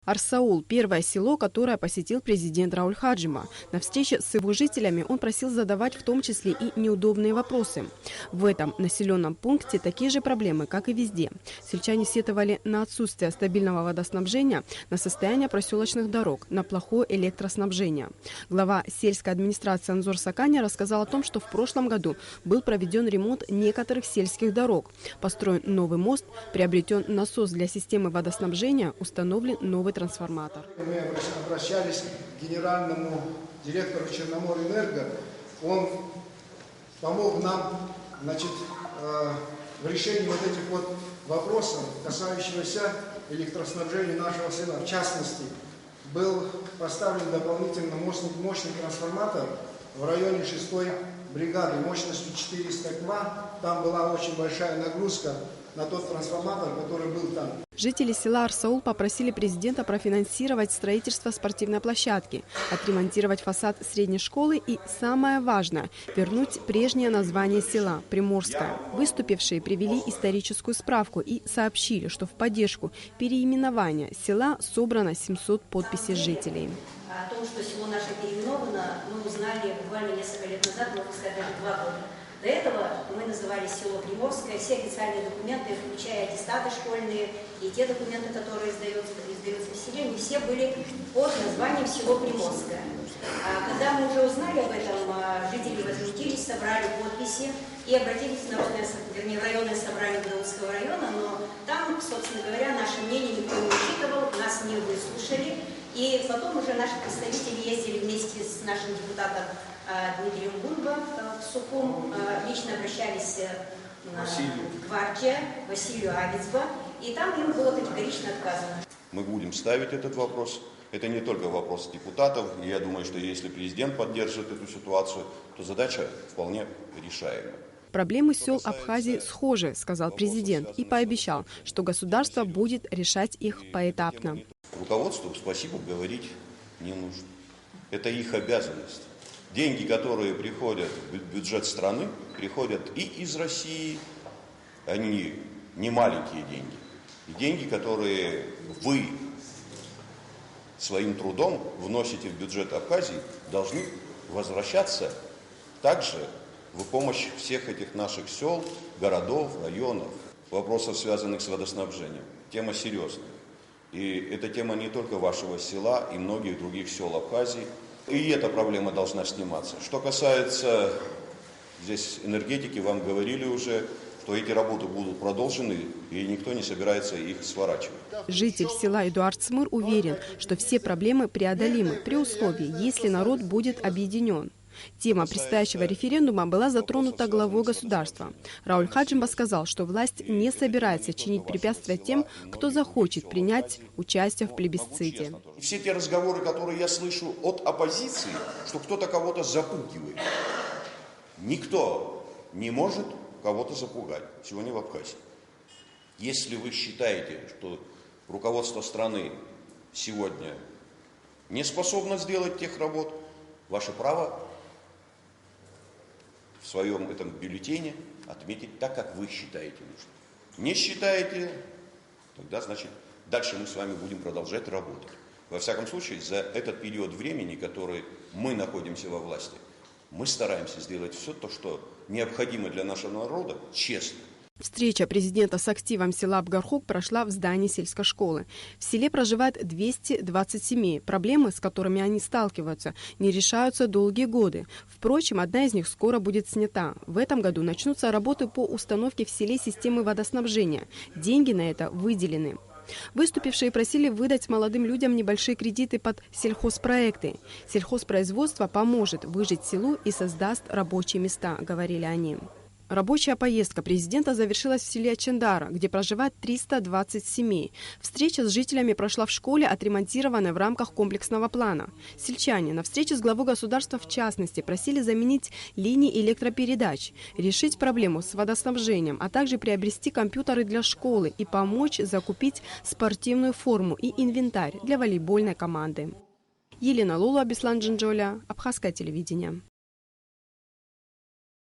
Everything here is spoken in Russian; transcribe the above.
Арсаул – первое село, которое посетил президент Рауль Хаджима. На встрече с его жителями он просил задавать в том числе и неудобные вопросы. В этом населенном пункте такие же проблемы, как и везде. Сельчане сетовали на отсутствие стабильного водоснабжения, на состояние проселочных дорог, на плохое электроснабжение. Глава сельской администрации Анзор Саканя рассказал о том, что в прошлом году был проведен ремонт некоторых сельских дорог. Построен новый мост, приобретен насос для системы водоснабжения, установлен новый трансформатор. Мы обращались к генеральному директору Черноморэнерго. Он помог нам, в решении вот этих вот вопросов, касающихся электроснабжения нашего села. В частности, был поставлен дополнительно мощный трансформатор в районе 6-й бригады мощностью 400 кВт. Там была очень большая нагрузка на тот трансформатор, который был там. Жители села Арсаул попросили президента профинансировать строительство спортивной площадки, отремонтировать фасад средней школы и, самое важное, вернуть прежнее название села – Приморское. Выступившие привели историческую справку и сообщили, что в поддержку переименования села собрано 700 подписей жителей. О том, что село наше переименовано, мы узнали буквально несколько лет назад, можно сказать, даже 2 года. До этого мы называли село Приморское, все официальные документы, включая аттестаты школьные и те документы, которые издаются населению, все были под названием село Приморское. Когда мы уже узнали об этом, жители возмутились, собрали подписи и обратились в районное собрание Гдаутского района, но там, собственно говоря, наше мнение никто не учитывал, нас не выслушали. И потом уже наши представители ездили вместе с нашим депутатом Дмитрием Бульба в Сухум, лично обращались к Варче, Василию Авицба, и там им было категорично отказано. Мы будем ставить этот вопрос. Это не только вопрос депутатов. И я думаю, что если президент поддержит эту ситуацию, то задача вполне решаема. Проблемы сел Абхазии схожи, сказал президент, и пообещал, что государство будет решать их поэтапно. Руководству спасибо говорить не нужно. Это их обязанность. Деньги, которые приходят в бюджет страны, приходят и из России, они не маленькие деньги. И деньги, которые вы своим трудом вносите в бюджет Абхазии, должны возвращаться также в помощь всех этих наших сел, городов, районов. Вопросов, связанных с водоснабжением. Тема серьезная. И эта тема не только вашего села и многих других сел Абхазии. И эта проблема должна сниматься. Что касается здесь энергетики, вам говорили уже, что эти работы будут продолжены, и никто не собирается их сворачивать. Житель села Эдуард Смыр уверен, что все проблемы преодолимы при условии, если народ будет объединен. Тема предстоящего референдума была затронута главой государства. Рауль Хаджима сказал, что власть не собирается чинить препятствия тем, кто захочет принять участие в плебисците. Все те разговоры, которые я слышу от оппозиции, что кто-то кого-то запугивает. Никто не может кого-то запугать сегодня в Абхазии. Если вы считаете, что руководство страны сегодня не способно сделать тех работ, ваше право в своем этом бюллетене отметить так, как вы считаете нужно. Не считаете, тогда, значит, дальше мы с вами будем продолжать работать. Во всяком случае, за этот период времени, который мы находимся во власти, мы стараемся сделать все то, что необходимо для нашего народа, честно. Встреча президента с активом села Абгархук прошла в здании сельской школы. В селе проживает 220 семей. Проблемы, с которыми они сталкиваются, не решаются долгие годы. Впрочем, одна из них скоро будет снята. В этом году начнутся работы по установке в селе системы водоснабжения. Деньги на это выделены. Выступившие просили выдать молодым людям небольшие кредиты под сельхозпроекты. Сельхозпроизводство поможет выжить селу и создаст рабочие места, говорили они. Рабочая поездка президента завершилась в селе Чендара, где проживает 320 семей. Встреча с жителями прошла в школе, отремонтированной в рамках комплексного плана. Сельчане на встрече с главой государства в частности просили заменить линии электропередач, решить проблему с водоснабжением, а также приобрести компьютеры для школы и помочь закупить спортивную форму и инвентарь для волейбольной команды. Елена Лула, Беслан Джинджоля, Абхазское телевидение.